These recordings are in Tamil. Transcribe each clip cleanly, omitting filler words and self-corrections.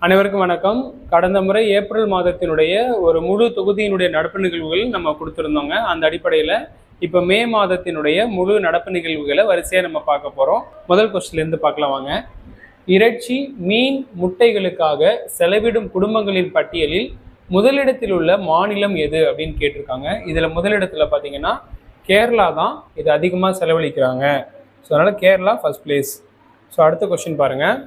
அனைவருக்கும் வணக்கம். கடந்த முறை ஏப்ரல் மாதத்தினுடைய ஒரு முழு தொகுதியினுடைய நடப்பு நிகழ்வுகள் நம்ம கொடுத்துருந்தோங்க. அந்த அடிப்படையில் இப்போ மே மாதத்தினுடைய முழு நடப்பு நிகழ்வுகளை வரிசையாக நம்ம பார்க்க போகிறோம். முதல் கொஸ்டின்லேருந்து பார்க்கலாம் வாங்க. இறைச்சி, மீன், முட்டைகளுக்காக செலவிடும் குடும்பங்களின் பட்டியலில் முதலிடத்தில் உள்ள மாநிலம் எது அப்படின்னு கேட்டிருக்காங்க. இதில் முதலிடத்தில் பார்த்தீங்கன்னா கேரளா தான் இது அதிகமாக செலவழிக்கிறாங்க. ஸோ அதனால் கேரளா ஃபர்ஸ்ட் பிளேஸ். ஸோ அடுத்த கொஸ்டின் பாருங்கள்.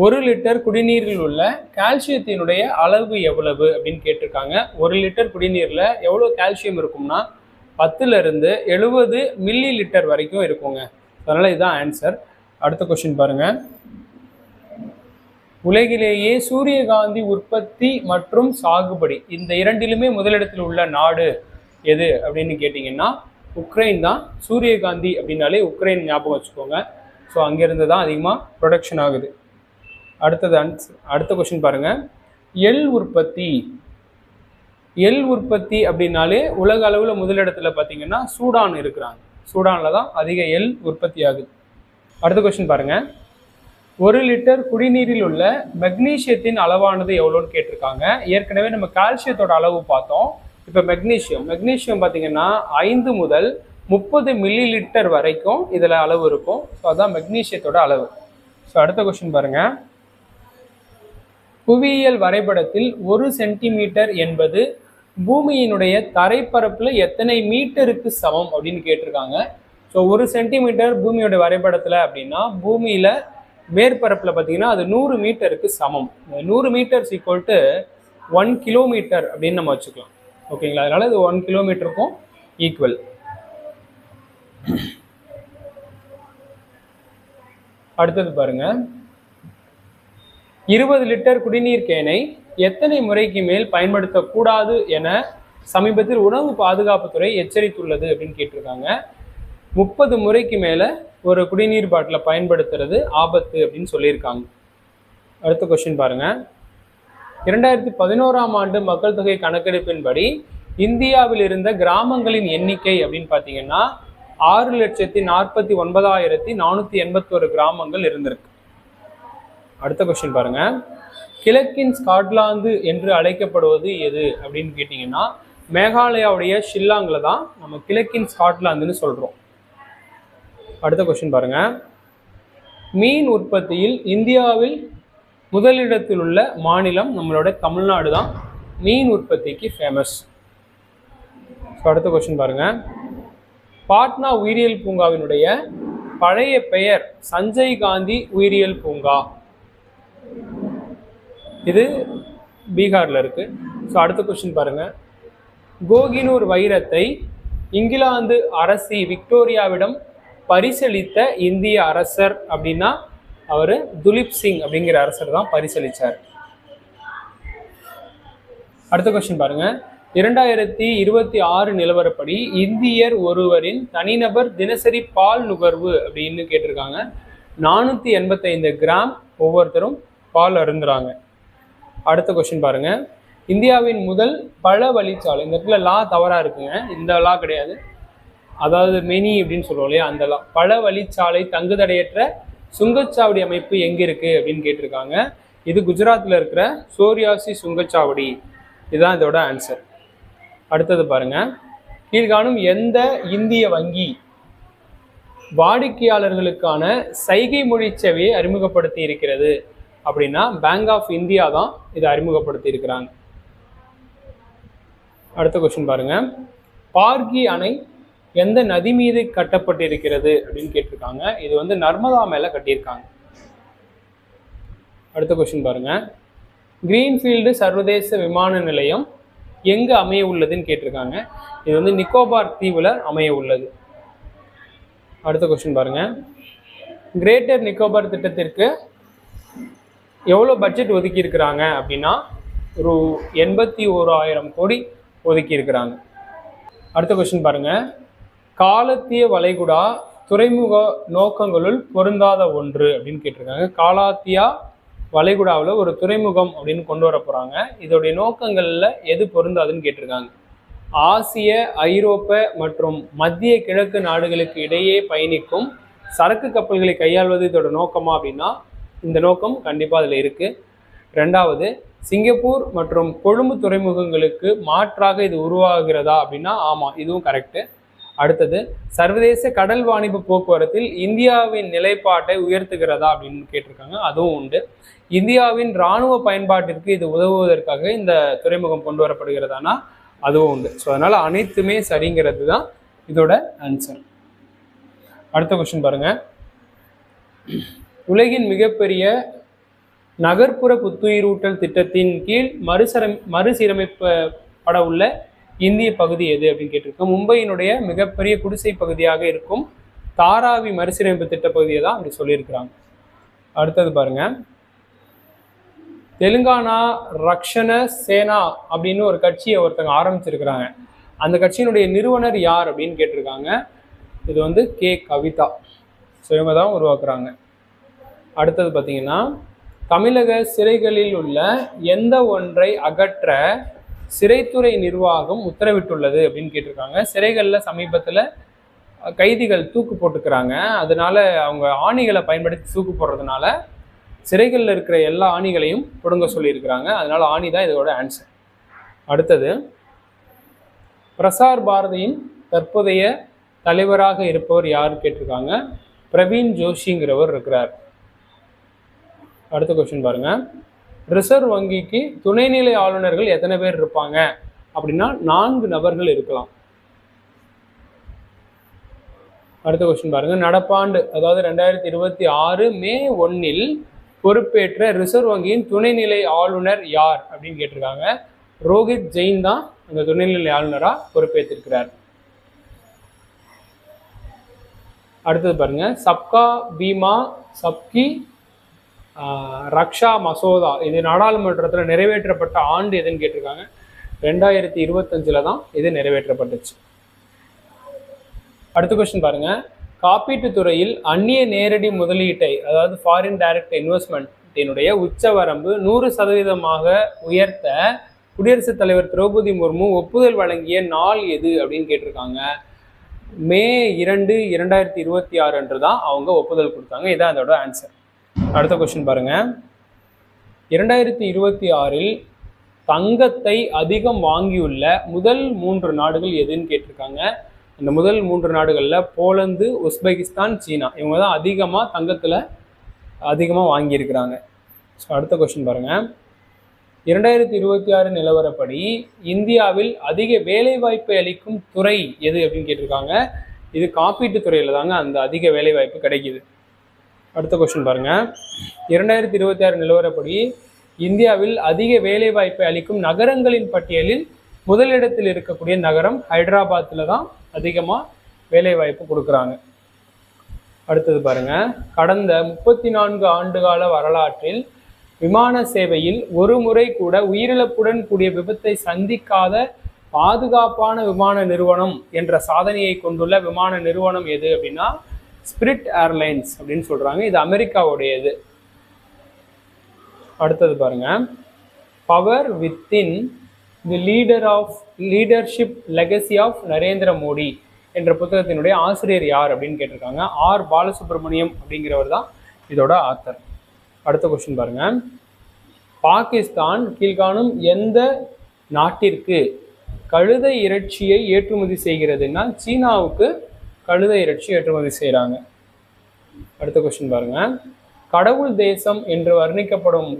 1 லிட்டர் குடிநீரில் உள்ள கால்சியத்தினுடைய அளவு எவ்வளவு அப்படின்னு கேட்டிருக்காங்க. 1 லிட்டர் குடிநீரில் எவ்வளோ கால்சியம் இருக்கும்னா 10லிருந்து 70 மில்லி லிட்டர் வரைக்கும் இருக்குங்க. அதனால் இதுதான் ஆன்சர். அடுத்த கொஸ்டின் பாருங்கள். உலகிலேயே சூரியகாந்தி உற்பத்தி மற்றும் சாகுபடி இந்த இரண்டிலுமே முதலிடத்தில் உள்ள நாடு எது அப்படின்னு கேட்டிங்கன்னா உக்ரைன் தான். சூரியகாந்தி அப்படின்னாலே உக்ரைன் ஞாபகம் வச்சுக்கோங்க. ஸோ அங்கேருந்து தான் அதிகமாக ப்ரொடக்ஷன் ஆகுது. அடுத்த கொஸ்டின் பாருங்க. எள் உற்பத்தி அப்படின்னாலே உலக அளவில் முதலிடத்துல பார்த்தீங்கன்னா சூடான் இருக்கிறாங்க. சூடானில் தான் அதிக எள் உற்பத்தி ஆகுது. அடுத்த கொஸ்டின் பாருங்க. 1 லிட்டர் குடிநீரில் உள்ள மெக்னீசியத்தின் அளவானது எவ்வளோன்னு கேட்டிருக்காங்க. ஏற்கனவே நம்ம கால்சியத்தோட அளவு பார்த்தோம். இப்போ மெக்னீசியம் பார்த்தீங்கன்னா 5 முதல் 30 மில்லி லிட்டர் வரைக்கும் இதில் அளவு இருக்கும். ஸோ அதான் மெக்னீசியத்தோட அளவு. ஸோ அடுத்த கொஸ்டின் பாருங்க. புவியியல் வரைபடத்தில் 1 சென்டிமீட்டர் என்பது பூமியினுடைய தரைப்பரப்புல எத்தனை மீட்டருக்கு சமம் அப்படின்னு கேட்டிருக்காங்க. ஸோ 1 சென்டிமீட்டர் பூமியோட வரைபடத்துல அப்படின்னா பூமியில மேற்பரப்புல பார்த்தீங்கன்னா அது 100 மீட்டருக்கு சமம். 100 மீட்டர்ஸ் ஈக்குவல் டு 1 கிலோமீட்டர் அப்படின்னு நம்ம வச்சுக்கலாம். ஓகேங்களா? அதனால இது 1 கிலோமீட்டருக்கும் ஈக்குவல். அடுத்தது பாருங்க. 20 லிட்டர் குடிநீர் கேனை எத்தனை முறைக்கு மேல் பயன்படுத்தக்கூடாது என சமீபத்தில் உணவு பாதுகாப்புத்துறை எச்சரித்துள்ளது அப்படின்னு கேட்டிருக்காங்க. 30 முறைக்கு மேலே ஒரு குடிநீர் பாட்டிலை பயன்படுத்துறது ஆபத்து அப்படின்னு சொல்லியிருக்காங்க. அடுத்த கொஸ்டின் பாருங்க. 2011ஆம் ஆண்டு மக்கள் தொகை கணக்கெடுப்பின்படி இந்தியாவில் இருந்த கிராமங்களின் எண்ணிக்கை அப்படின்னு பார்த்தீங்கன்னா 6,49,481 கிராமங்கள் இருந்திருக்கு. அடுத்த கொஸ்டின் பாருங்க. கிழக்கின் ஸ்காட்லாந்து என்று அழைக்கப்படுவது எது அப்படின்னு கேட்டிங்கன்னா மேகாலயாவுடைய ஷில்லாங்கில் தான் நம்ம கிழக்கின் ஸ்காட்லாந்துன்னு சொல்கிறோம். அடுத்த கொஸ்டின் பாருங்க. மீன் உற்பத்தியில் இந்தியாவில் முதலிடத்தில் உள்ள மாநிலம் நம்மளோட தமிழ்நாடு தான் மீன் உற்பத்திக்கு ஃபேமஸ். அடுத்த கொஸ்டின் பாருங்க. பாட்னா உயிரியல் பூங்காவினுடைய பழைய பெயர் சஞ்சய் காந்தி உயிரியல் பூங்கா. இது பீகார்ல இருக்கு. ஸோ அடுத்த கொஸ்டின் பாருங்க. கோகினூர் வைரத்தை இங்கிலாந்து அரசி விக்டோரியாவிடம் பரிசளித்த இந்திய அரசர் அப்படின்னா அவர் துலீப் சிங் அப்படிங்கிற அரசர் தான் பரிசளிச்சார். அடுத்த கொஸ்டின் பாருங்க. 2026 நிலவரப்படி இந்தியர் ஒருவரின் தனிநபர் தினசரி பால் நுகர்வு அப்படின்னு கேட்டிருக்காங்க. 485 கிராம் ஒவ்வொருத்தரும் பால் அருந்துறாங்க. அடுத்த கொஸ்டின் பாருங்க. இந்தியாவின் முதல் பழ வழிச்சாலை, இந்த இடத்துல லா தவறா இருக்குங்க, இந்த லா கிடையாது, அதாவது மெனி அப்படின்னு சொல்லுவோம் இல்லையா, அந்த லா. பழ வழிச்சாலை தங்குதடையற்ற சுங்கச்சாவடி அமைப்பு எங்க இருக்கு அப்படின்னு கேட்டிருக்காங்க. இது குஜராத்ல இருக்கிற சோரியாசி சுங்கச்சாவடி. இதுதான் இதோட ஆன்சர். அடுத்தது பாருங்க. கீழ்காணும் எந்த இந்திய வங்கி வாடிக்கையாளர்களுக்கான சைகை மொழி சேவையை அறிமுகப்படுத்தி இருக்கிறது அப்படின்னா பேங்க் ஆஃப் இந்தியா தான் இதை அறிமுகப்படுத்தி இருக்கிறாங்க. அடுத்த கொஸ்டின் பாருங்க. பார்கி அணை எந்த நதி மீது கட்டப்பட்டிருக்கிறது அப்படின்னு கேட்டிருக்காங்க. இது வந்து நர்மதா மேல கட்டியிருக்காங்க. அடுத்த கொஸ்டின் பாருங்க. கிரீன்ஃபீல்டு சர்வதேச விமான நிலையம் எங்க அமைய உள்ளதுன்னு கேட்டிருக்காங்க. இது வந்து நிக்கோபார் தீவுல அமைய உள்ளது. அடுத்த கொஸ்டின் பாருங்க. கிரேட்டர் நிக்கோபார் திட்டத்திற்கு எவ்வளோ பட்ஜெட் ஒதுக்கி இருக்கிறாங்க அப்படின்னா ஒரு 81,000 கோடி ஒதுக்கி இருக்கிறாங்க. அடுத்த கொஸ்டின் பாருங்க. காலத்திய வளைகுடா துறைமுக நோக்கங்களுள் பொருந்தாத ஒன்று அப்படின்னு கேட்டிருக்காங்க. காலாத்தியா வளைகுடாவில் ஒரு துறைமுகம் அப்படின்னு கொண்டு வர போறாங்க. இதோடைய நோக்கங்கள்ல எது பொருந்தாதுன்னு கேட்டிருக்காங்க. ஆசிய, ஐரோப்ப மற்றும் மத்திய கிழக்கு நாடுகளுக்கு இடையே பயணிக்கும் சரக்கு கப்பல்களை கையாள்வது இதோட நோக்கமா அப்படின்னா இந்த நோக்கம் கண்டிப்பாக அதில் இருக்குது. ரெண்டாவது, சிங்கப்பூர் மற்றும் கொழும்பு துறைமுகங்களுக்கு மாற்றாக இது உருவாகிறதா அப்படின்னா ஆமாம், இதுவும் கரெக்டு. அடுத்தது, சர்வதேச கடல் வாணிப போக்குவரத்தில் இந்தியாவின் நிலைப்பாட்டை உயர்த்துகிறதா அப்படின்னு கேட்டிருக்காங்க, அதுவும் உண்டு. இந்தியாவின் இராணுவ பயன்பாட்டிற்கு இது உதவுவதற்காக இந்த துறைமுகம் கொண்டு வரப்படுகிறதானா அதுவும் உண்டு. ஸோ அதனால அனைத்துமே சரிங்கிறது தான் இதோட ஆன்சர். அடுத்த கொஸ்டின் பாருங்க. உலகின் மிகப்பெரிய நகர்ப்புற புத்துயிரூட்டல் திட்டத்தின் கீழ் மறுசீரமைப்பட உள்ள இந்திய பகுதி எது அப்படின்னு கேட்டிருக்கோம். மும்பையினுடைய மிகப்பெரிய குடிசை பகுதியாக இருக்கும் தாராவி மறுசீரமைப்பு திட்ட பகுதியை தான் அப்படி சொல்லியிருக்கிறாங்க. அடுத்தது பாருங்க. தெலுங்கானா ரக்ஷண சேனா அப்படின்னு ஒரு கட்சியை ஒருத்தங்க ஆரம்பிச்சிருக்கிறாங்க. அந்த கட்சியினுடைய நிறுவனர் யார் அப்படின்னு கேட்டிருக்காங்க. இது வந்து கே. கவிதா. ஸோ இவங்க தான் உருவாக்குறாங்க. அடுத்தது பார்த்தீங்கன்னா, தமிழக சிறைகளில் உள்ள எந்த ஒன்றை அகற்ற சிறைத்துறை நிர்வாகம் உத்தரவிட்டுள்ளது அப்படின்னு கேட்டிருக்காங்க. சிறைகளில் சமீபத்தில் கைதிகள் தூக்கு போட்டுக்கிறாங்க. அதனால அவங்க ஆணிகளை பயன்படுத்தி தூக்கு போடுறதுனால சிறைகளில் இருக்கிற எல்லா ஆணிகளையும் பிடுங்க சொல்லியிருக்கிறாங்க. அதனால ஆணி தான் இதோட ஆன்சர். அடுத்தது, பிரசார் பாரதியின் தற்போதைய தலைவராக இருப்பவர் யார் கேட்டிருக்காங்க. பிரவீன் ஜோஷிங்கிறவர் இருக்கிறார். அடுத்த கொஸ்டின் பாருங்க. ரிசர்வ் வங்கிக்கு துணைநிலை ஆளுநர்கள் எத்தனை பேர் இருப்பாங்க அப்படின்னா 4 நபர்கள் இருக்கலாம். அடுத்த கொஸ்டின் பாருங்க. நடப்பாண்டு, அதாவது 2026 மே 1 பொறுப்பேற்ற ரிசர்வ் வங்கியின் துணைநிலை ஆளுநர் யார் அப்படின்னு கேட்டிருக்காங்க. ரோஹித் ஜெயின் தான் அந்த துணைநிலை ஆளுநராக பொறுப்பேற்றிருக்கிறார். அடுத்தது பாருங்க. சப்கா பீமா சப்கி ரக்ஷா மசோதா இது நாடாளுமன்றத்தில் நிறைவேற்றப்பட்ட ஆண்டு எதுன்னு கேட்டிருக்காங்க. 2025 தான் இது நிறைவேற்றப்பட்டுச்சு. அடுத்த கொஸ்டின் பாருங்க. காப்பீட்டு துறையில் அந்நிய நேரடி முதலீட்டை, அதாவது ஃபாரின் டைரக்ட் இன்வெஸ்ட்மெண்ட்டினுடைய உச்சவரம்பு 100% உயர்த்த குடியரசுத் தலைவர் திரௌபதி முர்மு ஒப்புதல் வழங்கிய நாள் எது அப்படின்னு கேட்டிருக்காங்க. மே 2, 2026 அன்று தான் அவங்க ஒப்புதல் கொடுத்தாங்க. இதான் அதோட ஆன்சர். அடுத்த கொஸ்டின் பாருங்க. 2026 தங்கத்தை அதிகம் வாங்கியுள்ள முதல் 3 நாடுகள் எதுன்னு கேட்டிருக்காங்க. இந்த முதல் 3 நாடுகளில் போலந்து, உஸ்பெகிஸ்தான், சீனா இவங்க தான் அதிகமாக தங்கத்தில் அதிகமாக வாங்கியிருக்கிறாங்க. ஸோ அடுத்த கொஸ்டின் பாருங்க. 2026 நிலவரப்படி இந்தியாவில் அதிக வேலைவாய்ப்பை அளிக்கும் துறை எது அப்படின்னு கேட்டிருக்காங்க. இது காப்பீட்டு துறையில் தாங்க அந்த அதிக வேலைவாய்ப்பு கிடைக்குது. அடுத்த கொஸ்டின் பாருங்க. 2026 நிலவரப்படி இந்தியாவில் அதிக வேலைவாய்ப்பை அளிக்கும் நகரங்களின் பட்டியலில் முதலிடத்தில் இருக்கக்கூடிய நகரம் ஹைதராபாத்தில் தான் அதிகமாக வேலைவாய்ப்பு கொடுக்குறாங்க. அடுத்தது பாருங்க. கடந்த 34 ஆண்டுகால வரலாற்றில் விமான சேவையில் ஒரு முறை கூட உயிரிழப்புடன் கூடிய விபத்தை சந்திக்காத பாதுகாப்பான விமான நிறுவனம் என்ற சாதனையை கொண்டுள்ள விமான நிறுவனம் எது அப்படின்னா ஸ்பிரிட் ஏர்லைன்ஸ் அப்படின்னு சொல்றாங்க. இது அமெரிக்காவுடையது. அடுத்தது பாருங்க. Power within the leadership legacy of Narendra Modi என்ற புத்தகத்தினுடைய ஆசிரியர் யார் அப்படின்னு கேட்டிருக்காங்க. ஆர் பாலசுப்ரமணியம் அப்படிங்கிறவர் தான் இதோட ஆத்தர். அடுத்த கொஸ்டின் பாருங்க. பாகிஸ்தான் கீழ்காணும் எந்த நாட்டிற்கு கழுதை இறைச்சியை ஏற்றுமதி செய்கிறதுனா சீனாவுக்கு கழுதை இறைச்சி ஏற்றுமதி செய்கிறாங்க. அடுத்த கொஸ்டின் பாருங்க. கடவுள் தேசம் என்று வர்ணிக்கப்படும்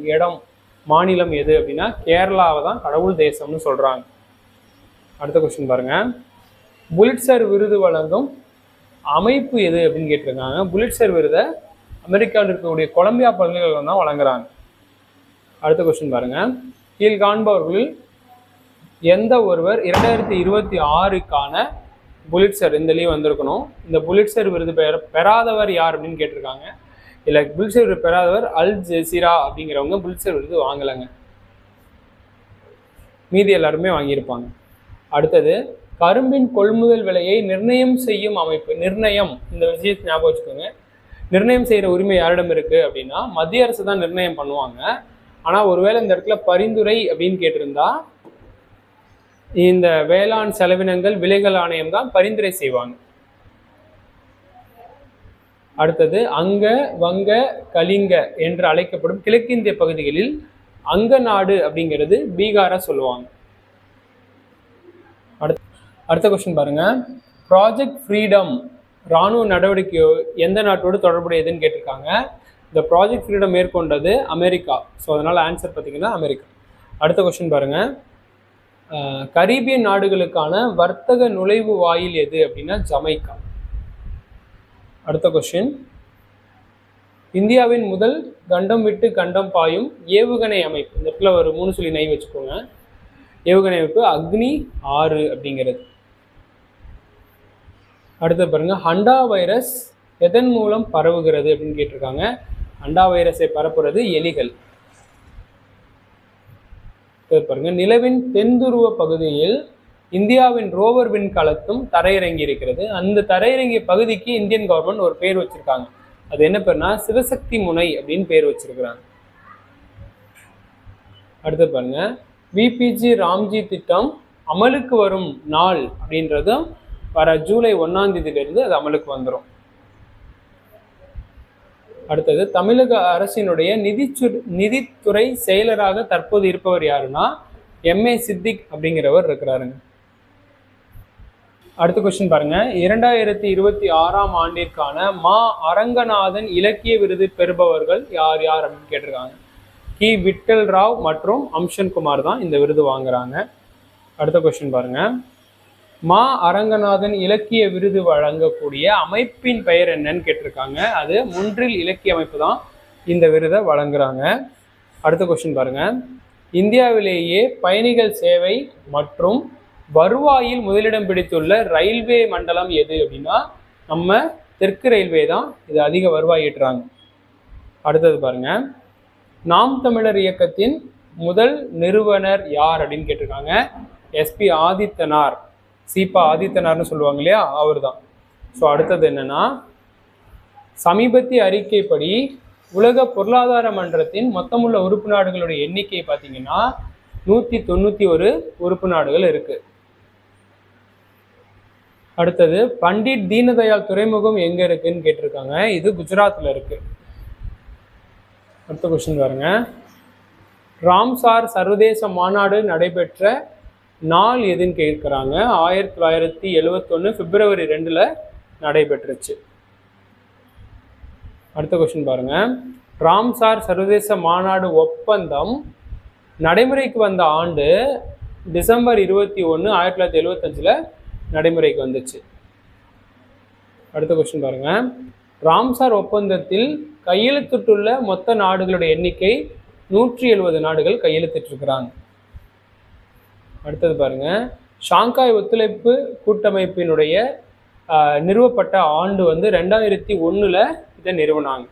மாநிலம் எது அப்படின்னா கேரளாவை தான் கடவுள் தேசம்னு சொல்றாங்க. அடுத்த கொஸ்டின் பாருங்க. புலிட்சர் விருது வழங்கும் அமைப்பு எது அப்படின்னு கேட்டிருக்காங்க. புலிட்சர் விருதை அமெரிக்காவில் இருக்கக்கூடிய கொலம்பியா பல்கலைக்கழகம் தான் வழங்குறாங்க. அடுத்த கொஸ்டின் பாருங்க. கீழ்காண்பவர்களில் எந்த ஒருவர் 2026க்கான புலிட்சர் இந்த லீவ் வந்திருக்கணும். இந்த புலிட்சர் விருது பெறாதவர் யார் அப்படின்னு கேட்டிருக்காங்க. இல்லை, புலிட்சர் விருது பெறாதவர் அல் ஜெசீரா அப்படிங்கிறவங்க புலிட்சர் விருது வாங்கலைங்க. மீதி எல்லாருமே வாங்கியிருப்பாங்க. அடுத்தது, கரும்பின் கொள்முதல் விலையை நிர்ணயம் செய்யும் அமைப்பு. நிர்ணயம், இந்த விஷயத்தை ஞாபகம் வச்சுக்கோங்க. நிர்ணயம் செய்கிற உரிமை யாரிடம் இருக்கு அப்படின்னா மத்திய அரசு தான் நிர்ணயம் பண்ணுவாங்க. ஆனால் ஒருவேளை இந்த இடத்துல பரிந்துரை அப்படின்னு கேட்டிருந்தா இந்த வேளாண் செலவினங்கள் விலைகள் ஆணையம் தான் பரிந்துரை செய்வாங்க. அடுத்தது, அங்க, வங்க, கலிங்க என்று அழைக்கப்படும் கிழக்கிந்திய பகுதிகளில் அங்க நாடு அப்படிங்கிறது பீகாரை சொல்லுவாங்க. அடுத்த கொஸ்டின் பாருங்க, ப்ராஜெக்ட் ஃப்ரீடம் இராணுவ நடவடிக்கையோ எந்த நாட்டோடு தொடர்புடையதுன்னு கேட்டிருக்காங்க. இந்த ப்ராஜெக்ட் ஃப்ரீடம் மேற்கொண்டது அமெரிக்கா. ஸோ அதனால ஆன்சர் பார்த்தீங்கன்னா அமெரிக்கா. அடுத்த கொஸ்டின் பாருங்க, கரீபியன் நாடுகளுக்கான வர்த்தக நுழைவு வாயில் எது அப்படின்னா ஜமைக்கா. அடுத்த கொஸ்டின், இந்தியாவின் முதல் கண்டம் விட்டு கண்டம் பாயும் ஏவுகணை அமைப்பு, இந்த இடத்துல ஒரு 3 சொல்லி நை வச்சுக்கோங்க. ஏவுகணை அமைப்பு அக்னி 6 அப்படிங்கிறது. அடுத்து பாருங்க, ஹண்டா வைரஸ் எதன் மூலம் பரவுகிறது அப்படின்னு கேட்டிருக்காங்க. ஹண்டா வைரஸை பரப்புறது எலிகள். பாருங்க, நிலவின் தென்துருவ பகுதியில் இந்தியாவின் ரோவர் விண்கலத்தும் தரையிறங்கி இருக்கிறது. அந்த தரையிறங்கிய பகுதிக்கு இந்தியன் கவர்மெண்ட் ஒரு பேர் வச்சிருக்காங்க. அது என்ன பேர்னா சிவசக்தி முனை அப்படின்னு பேர் வச்சிருக்கிறாங்க. அடுத்து பாருங்க, விபிஜி ராம்ஜி திட்டம் அமலுக்கு வரும் நாள் அப்படின்றதும் வர ஜூலை 1ஆம் தேதியிலிருந்து அது அமலுக்கு வந்துடும். அடுத்தது, தமிழக அரசினுடைய நிதித்துறை செயலராக தற்போது இருப்பவர் யாருன்னா MA சித்திக் அப்படிங்கிறவர் இருக்கிறாருங்க. அடுத்த கொஸ்டின் பாருங்க, 2026ஆம் ஆண்டிற்கான மா அரங்கநாதன் இலக்கிய விருது பெறுபவர்கள் யார் யார் அப்படின்னு கேட்டிருக்காங்க. கி விட்டல் ராவ் மற்றும் அம்ஷன் குமார் தான் இந்த விருது வாங்குறாங்க. அடுத்த கொஸ்டின் பாருங்க, மா அரங்கநாதன் இலக்கிய விருது வழங்கக்கூடிய அமைப்பின் பெயர் என்னன்னு கேட்டிருக்காங்க. அது முன்றில் இலக்கிய அமைப்பு தான் இந்த விருதை வழங்குறாங்க. அடுத்த கொஸ்டின் பாருங்க, இந்தியாவிலேயே பயணிகள் சேவை மற்றும் வருவாயில் முதலிடம் பிடித்துள்ள ரயில்வே மண்டலம் எது அப்படின்னா நம்ம தெற்கு ரயில்வே தான் இது அதிக வருவாய் ஈட்டுறாங்க. அடுத்தது பாருங்க, நாம் தமிழர் இயக்கத்தின் முதல் நிறுவனர் யார் அப்படின்னு கேட்டிருக்காங்க. SP ஆதித்தனார், சீபா ஆதித்தனார்னு சொல்லுவாங்க இல்லையா, அவர் தான். ஸோ அடுத்தது என்னன்னா, சமீபத்திய அறிக்கைப்படி உலக பொருளாதார மன்றத்தின் மொத்தமுள்ள உறுப்பு நாடுகளுடைய எண்ணிக்கை பார்த்தீங்கன்னா 191 உறுப்பு நாடுகள் இருக்கு. அடுத்தது, பண்டிட் தீனதயாள் துறைமுகம் எங்க இருக்குன்னு கேட்டிருக்காங்க. இது குஜராத்ல இருக்கு. அடுத்த கொஸ்டின் பாருங்க, ராம்சார் சர்வதேச மாநாடு நடைபெற்ற நாள் எதுன்னு கேட்கிறாங்க. 1971 பிப்ரவரி 2ல் நடைபெற்றுச்சு. அடுத்த கொஸ்டின் பாருங்க, ராம்சார் சர்வதேச மாநாடு ஒப்பந்தம் நடைமுறைக்கு வந்த ஆண்டு டிசம்பர் 21, 1975 நடைமுறைக்கு வந்துச்சு. அடுத்த கொஸ்டின் பாருங்க, ராம்சார் ஒப்பந்தத்தில் கையெழுத்திட்டுள்ள மொத்த நாடுகளுடைய எண்ணிக்கை 170 நாடுகள் கையெழுத்திட்டிருக்கிறாங்க. அடுத்தது பாருங்க, ஷாங்காய் ஒத்துழைப்பு கூட்டமைப்பினுடைய நிறுவப்பட்ட ஆண்டு 2001ல் இதை நிறுவனாங்க.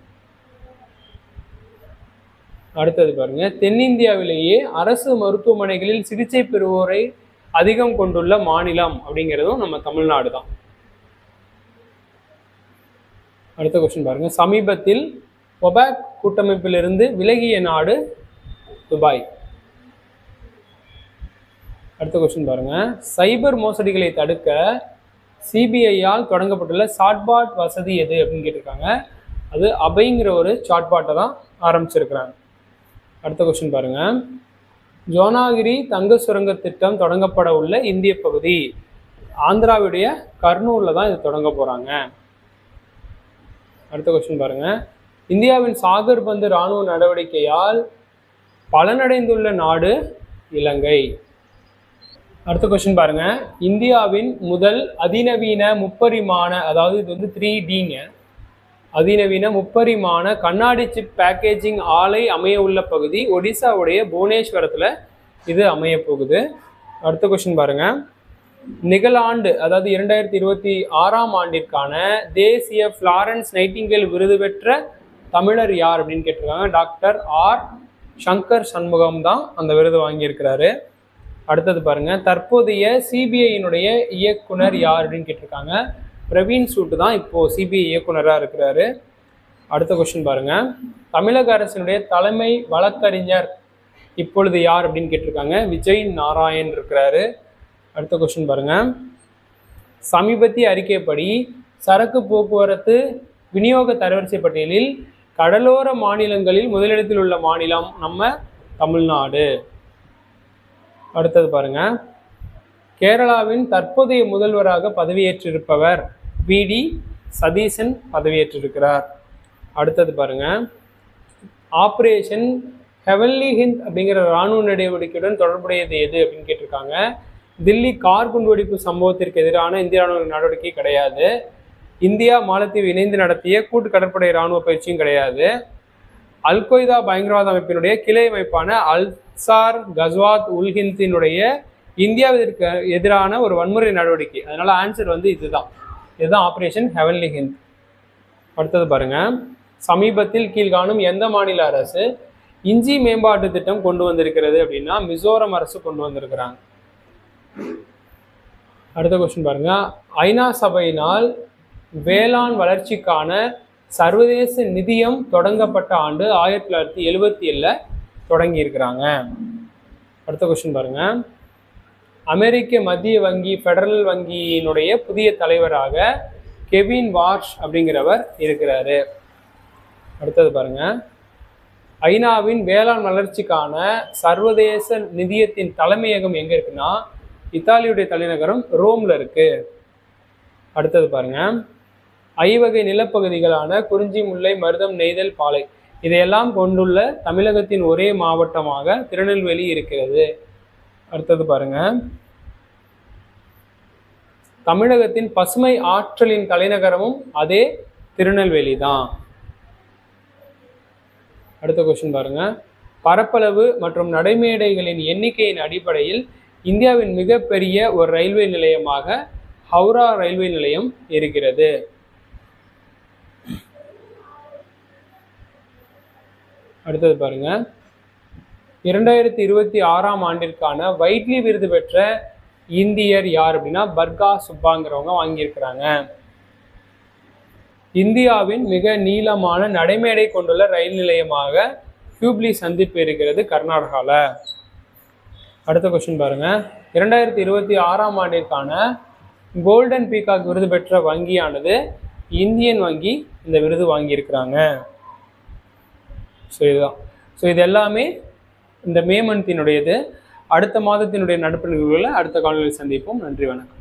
அடுத்தது பாருங்க, தென்னிந்தியாவிலேயே அரசு மருத்துவமனைகளில் சிகிச்சை பெறுவோரை அதிகம் கொண்டுள்ள மாநிலம் அப்படிங்கிறதும் நம்ம தமிழ்நாடு தான். அடுத்த கொஸ்டின் பாருங்க, சமீபத்தில் ஒபாக் கூட்டமைப்பிலிருந்து விலகிய நாடு துபாய். அடுத்த கொஸ்டின் பாருங்க, சைபர் மோசடிகளை தடுக்க CBI-யால் தொடங்கப்பட்டுள்ள சாட்பாட் வசதி எது அப்படின்னு கேட்டிருக்காங்க. அது அபைங்கிற ஒரு சாட்பாட்டை தான் ஆரம்பிச்சிருக்கிறாங்க. அடுத்த கொஸ்டின் பாருங்க, ஜோனாகிரி தங்க சுரங்க திட்டம் தொடங்கப்பட உள்ள இந்திய பகுதி ஆந்திராவுடைய கர்னூலில் தான் இது தொடங்க போறாங்க. அடுத்த கொஸ்டின் பாருங்க, இந்தியாவின் சாகர் பந்து இராணுவ நடவடிக்கையால் பலனடைந்துள்ள நாடு இலங்கை. அடுத்த கொஸ்டின் பாருங்க, இந்தியாவின் முதல் அதிநவீன முப்பரிமாண, அதாவது இது 3Dங்க, அதிநவீன முப்பரிமாண கண்ணாடி சிப் பேக்கேஜிங் ஆலை அமைய உள்ள பகுதி ஒடிசாவுடைய புவனேஸ்வரத்தில் இது அமைய போகுது. அடுத்த கொஸ்டின் பாருங்க, நிகழாண்டு அதாவது 2026ஆம் ஆண்டிற்கான தேசிய ஃப்ளாரன்ஸ் நைட்டிங்கேல் விருது பெற்ற தமிழர் யார் அப்படின்னு கேட்டிருக்காங்க. டாக்டர் ஆர் சங்கர் சண்முகம் தான் அந்த விருது வாங்கியிருக்கிறாரு. அடுத்தது பாருங்க, தற்போதைய CBI-யினுடைய இயக்குனர் யார் அப்படின்னு கேட்டிருக்காங்க. பிரவீன் சூட் தான் இப்போ CBI இயக்குனராக இருக்கிறாரு. அடுத்த கொஸ்டின் பாருங்க, தமிழக அரசினுடைய தலைமை வழக்கறிஞர் இப்பொழுது யார் அப்படின்னு கேட்டிருக்காங்க. விஜய் நாராயண் இருக்கிறாரு. அடுத்த கொஸ்டின் பாருங்க, சமீபத்திய அறிக்கைப்படி சரக்கு போக்குவரத்து விநியோக தரவரிசை பட்டியலில் கடலோர மாநிலங்களில் முதலிடத்தில் உள்ள மாநிலம் நம்ம தமிழ்நாடு. அடுத்தது பாருங்க, கேரளாவின் தற்போதைய முதல்வராக பதவியேற்றிருப்பவர் வி.டி. சதீசன் பதவியேற்றிருக்கிறார். அடுத்தது பாருங்க, ஆப்ரேஷன் ஹெவன்லி ஹிந்த் அப்படிங்கிற இராணுவ நடவடிக்கையுடன் தொடர்புடையது எது அப்படின்னு கேட்டிருக்காங்க. தில்லி கார் குண்டுவெடிப்பு சம்பவத்திற்கு எதிரான இந்திய ராணுவ நடவடிக்கை கிடையாது. இந்தியா மாலத்தீவு இணைந்து நடத்திய கூட்டு கடற்படை இராணுவ பயிற்சியும் கிடையாது. அல்-கொய்தா பயங்கரவாத அமைப்பினுடைய கிளை அமைப்பான அல்சார் கஸ்வாத் உல் ஹிந்தினுடைய இந்தியாவிற்கு எதிரான ஒரு வன்முறை நடவடிக்கை. அதனால ஆன்சர் வந்து இதுதான் ஆப்ரேஷன் ஹெவன்லி ஹிந்த். அடுத்தது பாருங்க, சமீபத்தில் கீழ்காணும் எந்த மாநில அரசு இஞ்சி மேம்பாட்டு திட்டம் கொண்டு வந்திருக்கிறது அப்படின்னா மிசோரம் அரசு கொண்டு வந்திருக்கிறாங்க. அடுத்த கொஸ்டின் பாருங்க, ஐநா சபையினால் வேளாண் வளர்ச்சிக்கான சர்வதேச நிதியம் தொடங்கப்பட்ட ஆண்டு 1977 தொடங்கி இருக்கிறாங்க. அடுத்த கொஸ்டின் பாருங்க, அமெரிக்க மத்திய வங்கி ஃபெடரல் வங்கியினுடைய புதிய தலைவராக கெவின் வார்ஷ் அப்படிங்கிறவர் இருக்கிறாரு. அடுத்தது பாருங்க, ஐநாவின் வேளாண் வளர்ச்சிக்கான சர்வதேச நிதியத்தின் தலைமையகம் எங்க இருக்குன்னா இத்தாலியுடைய தலைநகரம் ரோம்ல இருக்கு. அடுத்தது பாருங்க, ஐவகை நிலப்பகுதிகளான குறிஞ்சி, முல்லை, மருதம், நெய்தல், பாலை இதையெல்லாம் கொண்டுள்ள தமிழகத்தின் ஒரே மாவட்டமாக திருநெல்வேலி இருக்கிறது. அடுத்தது பாருங்க, தமிழகத்தின் பசுமை ஆற்றலின் தலைநகரமும் அதே திருநெல்வேலி தான். அடுத்த கொஸ்டின் பாருங்க, பரப்பளவு மற்றும் நடைமேடைகளின் எண்ணிக்கையின் அடிப்படையில் இந்தியாவின் மிகப்பெரிய ஒரு ரயில்வே நிலையமாக ஹவுரா ரயில்வே நிலையம் இருக்கிறது. அடுத்தது பாருங்க, 2026ஆம் ஆண்டிற்கான வைட்லி விருது பெற்ற இந்தியர் யார் அப்படின்னா பர்கா சுப்பாங்கிறவங்க வாங்கியிருக்கிறாங்க. இந்தியாவின் மிக நீளமான நடைமேடை கொண்டுள்ள ரயில் நிலையமாக ஹூப்ளி சந்திப்பு இருக்கிறது கர்நாடகாவில். அடுத்த கொஸ்டின் பாருங்க, 2026ஆம் ஆண்டிற்கான கோல்டன் பீகாக் விருது பெற்ற வங்கியானது இந்தியன் வங்கி இந்த விருது வாங்கியிருக்கிறாங்க. ஸோ இது எல்லாமே இந்த மே மந்தினுடையது. அடுத்த மாதத்தினுடைய நடப்பு நிகழ்வுகளை அடுத்த காணொலியில் சந்திப்போம். நன்றி, வணக்கம்.